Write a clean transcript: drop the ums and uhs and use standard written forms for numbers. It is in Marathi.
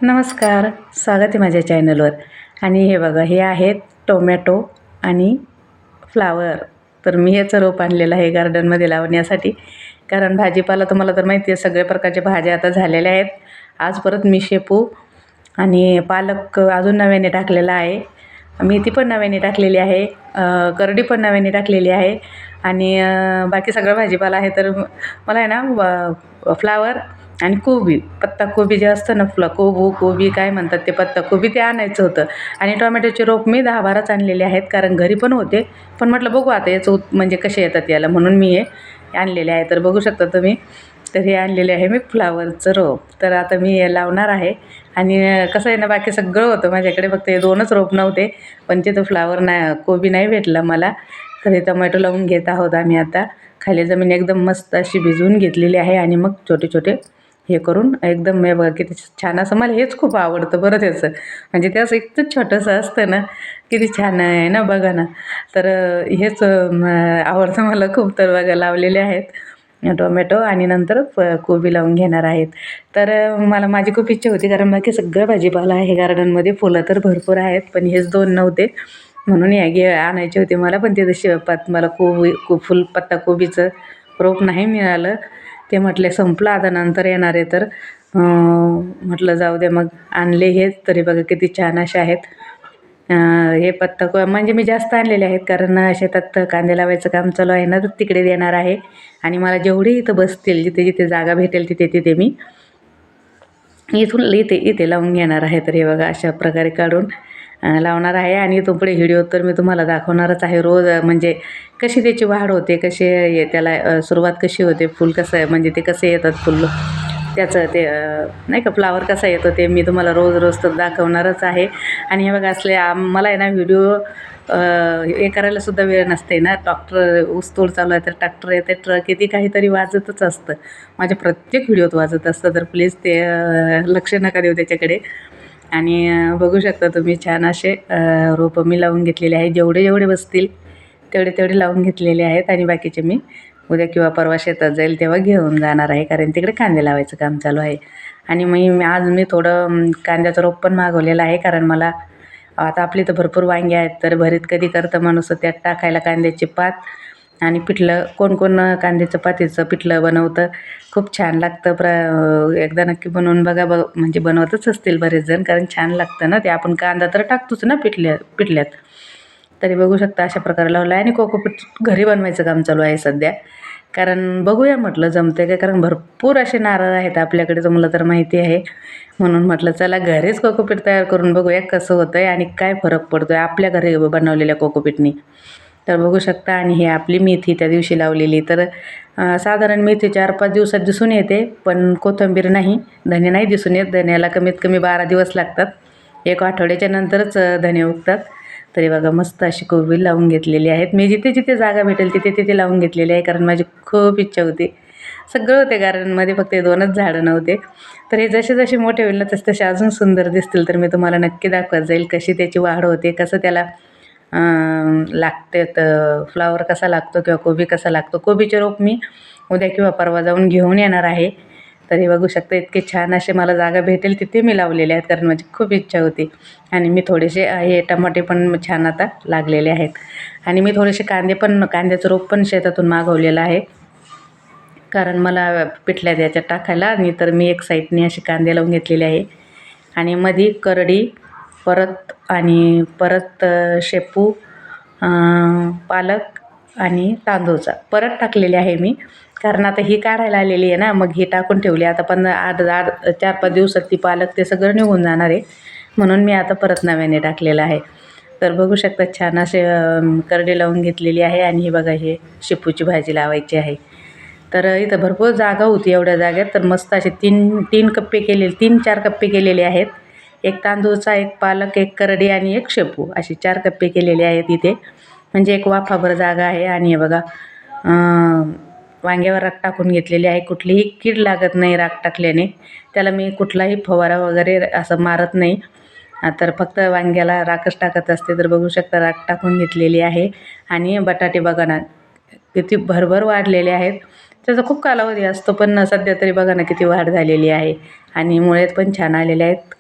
नमस्कार, स्वागत आहे माझ्या चॅनलवर. आणि हे बघा, हे आहेत टोमॅटो आणि फ्लावर. तर मी याचं रोप आणलेलं आहे गार्डनमध्ये लावण्यासाठी, कारण भाजीपाला तुम्हाला तर माहिती आहे, सगळ्या प्रकारच्या भाज्या आता झालेल्या आहेत. आज परत मी शेपू आणि पालक अजून नव्याने टाकलेला आहे, मेथी पण नव्याने टाकलेली आहे, करडी पण नव्याने टाकलेली आहे आणि बाकी सगळं भाजीपाला आहे. तर मला आहे ना फ्लावर आणि कोबी, पत्ताकोबी जे असतं ना, कोबी काय म्हणतात ते, पत्ताकोबी ते आणायचं होतं. आणि टोमॅटोचे रोप मी 10-12च आणलेले आहेत, कारण घरी पण होते. पण म्हटलं बघू आता याचं म्हणजे कसे येतात याला, म्हणून मी हे आणलेले आहे. तर बघू शकता तुम्ही, तर हे आणलेले आहे मी फ्लावरचं रोप. तर आता मी हे लावणार आहे. आणि कसं आहे ना, बाकी सगळं होतं माझ्याकडे, फक्त हे 2च रोप नव्हते. पण तिथं फ्लावर नाही, कोबी नाही भेटला मला. तर हे टोमॅटो लावून घेत आहोत आम्ही आता. खाली जमीन एकदम मस्त अशी भिजवून घेतलेली आहे आणि मग छोटे छोटे हे करून एकदम, हे बघा किती छान. असं मला हेच खूप आवडतं बरं त्याचं, म्हणजे ते असं इतकं छोटंसं असतं ना, किती छान आहे ना, बघा ना. तर हेच आवडतं मला खूप. तर बघा, लावलेले आहेत टोमॅटो आणि नंतर कोबी लावून घेणार आहेत. तर मला माझी खूप इच्छा होती, कारण बाकी सगळं भाजीपाला आहे गार्डनमध्ये, फुलं तर भरपूर आहेत, पण हेच 2 नव्हते, म्हणून आणायचे होते मला. पण ते मला पत्ताकोबीचं रोप नाही मिळालं. ते म्हटले संपलं आता, नंतर येणार आहे. तर म्हटलं जाऊ दे, मग आणले हेच. तरी बघा किती छान असे आहेत. हे म्हणजे मी जास्त आणलेले आहेत, कारण शेतात कांदे लावायचं काम चालू आहे ना, तर तिकडे देणार आहे. आणि मला जेवढे इथं बसतील, जिथे जिथे जागा भेटेल तिथे तिथे मी इथे लावून घेणार आहे. तर हे बघा, अशा प्रकारे काढून लावणार आहे. आणि इथून पुढे व्हिडिओ तर मी तुम्हाला दाखवणारच आहे रोज, म्हणजे कशी त्याची वाढ होते, त्याला सुरुवात कशी होते, फुल कसं आहे, म्हणजे ते कसे येतात फुल, त्याचं ते नाही का, फ्लावर कसा येतो, ते मी तुम्हाला रोज रोज तर दाखवणारच आहे. आणि हे बघा, मला आहे ना व्हिडिओ हे करायलासुद्धा वेळ नसते ना. ऊसतोड चालू आहे, तर ट्रॅक्टर येते, ट्रक येते, काहीतरी वाजतच असतं. माझ्या प्रत्येक व्हिडिओत वाजत असतं. तर प्लीज ते लक्ष नका देऊ त्याच्याकडे. आणि बघू शकता तुम्ही, छान असे रोपं मी लावून घेतलेले आहेत. जेवढे जेवढे बसतील तेवढे तेवढे लावून घेतलेले आहेत. आणि बाकीचे मी उद्या किंवा परवा शेतात जाईल तेव्हा घेऊन जाणार आहे, कारण तिकडे कांदे लावायचं काम चालू आहे. आणि आज मी थोडं कांद्याचं रोप पण मागवलेलं आहे, कारण मला आता आपली तर भरपूर वांगे आहेत. तर भरीत कधी करतं माणूस, त्यात टाकायला कांद्याची पात आणि पिठलं. कोण कोण कांद्याचं पातीचं पिठलं बनवतं, खूप छान लागतं. एकदा नक्की बनवून बघा. म्हणजे बनवतच असतील बरेच जण, कारण छान लागतं ना ते. आपण कांदा तर टाकतोच ना पिठल्यात. तरी बघू शकता, अशा प्रकारे लावलं आहे. आणि कोकोपीट घरी बनवायचं काम चालू आहे सध्या, कारण बघूया म्हटलं जमते काय, कारण भरपूर असे नारळ आहेत आपल्याकडे, तुम्हाला तर माहिती आहे. म्हणून म्हटलं चला घरीच कोकोपीट तयार करून बघूया कसं होतं आहे आणि काय फरक पडतो आहे आपल्या घरी बनवलेल्या कोकोपीटनी. तर बघू शकता. आणि हे आपली मेथी त्या दिवशी लावलेली, तर साधारण मेथी 4-5 दिवसात दिसून येते, पण कोथिंबीर नाही, धने नाही दिसून येत. धन्याला कमीत कमी 12 दिवस लागतात, 1 आठवड्याच्या नंतरच धने उगतात. तरी बघा, मस्त अशी कोबी लावून घेतलेली आहेत. मी जिथे जिथे जागा भेटेल तिथे तिथे लावून घेतलेली आहे, कारण माझी खूप इच्छा होती. सगळं होते गार्डनमध्ये, फक्त 2च झाडं नव्हते. तर हे जसे जसे मोठे होईल ना, तसे तसे अजून सुंदर दिसतील. तर मी तुम्हाला नक्की दाखवत जाईल कशी त्याची वाढ होते, कसं त्याला लागते, तर फ्लावर कसा लागतो किंवा कोबी कसा लागतो. कोबीचे रोप मी उद्या किंवा परवा जाऊन घेऊन येणार आहे. तर हे बघू शकता, इतके छान असे मला जागा भेटेल तिथे मी लावलेले आहेत, कारण माझी खूप इच्छा होती. आणि मी थोडेसे हे टमाटे पण छान आता लागलेले आहेत. आणि मी थोडेसे कांद्याचं रोप पण शेतातून मागवलेलं आहे, कारण मला पिठल्या द्यायच्या टाकायला. आणि तर मी एक साईडने अशी कांदे लावून घेतलेले आहे. आणि मध्ये करडी, परत शेपू, पालक आणि तांदूळचा परत टाकलेले आहे मी, कारण आता ही काढायला आलेली आहे ना, मग ही टाकून ठेवली. आता 4-5 दिवसात ती पालक ते सगळं निघून जाणार आहे, म्हणून मी आता परत नव्याने टाकलेलं आहे. तर बघू शकता, छान असे करडी लावून घेतलेली आहे. आणि हे बघा, हे शेपूची भाजी लावायची आहे. तर इथं भरपूर जागा होती, एवढ्या जागेत तर मस्त असे 3-4 कप्पे केलेले आहेत. एक तांदूळचा, एक पालक, एक करडी आणि एक शेपू, असे 4 कप्पे केलेले आहेत इथे, म्हणजे एक वाफाभर जागा आहे. आणि हे बघा, वांग्यावर राख टाकून घेतलेली आहे. कुठलीही कीड लागत नाही राख टाकल्याने, त्याला मी कुठलाही फवारा वगैरे असं मारत नाही, तर फक्त वांग्याला राखच टाकत असते. तर बघू शकता, राख टाकून घेतलेली आहे. आणि बटाटे बघा ना, किती भरभर वाढलेले आहेत. त्याचा खूप कालावधी असतो, पण सध्या तरी बघा ना किती वाढ झालेली आहे. आणि मुळे पण छान आलेले आहेत.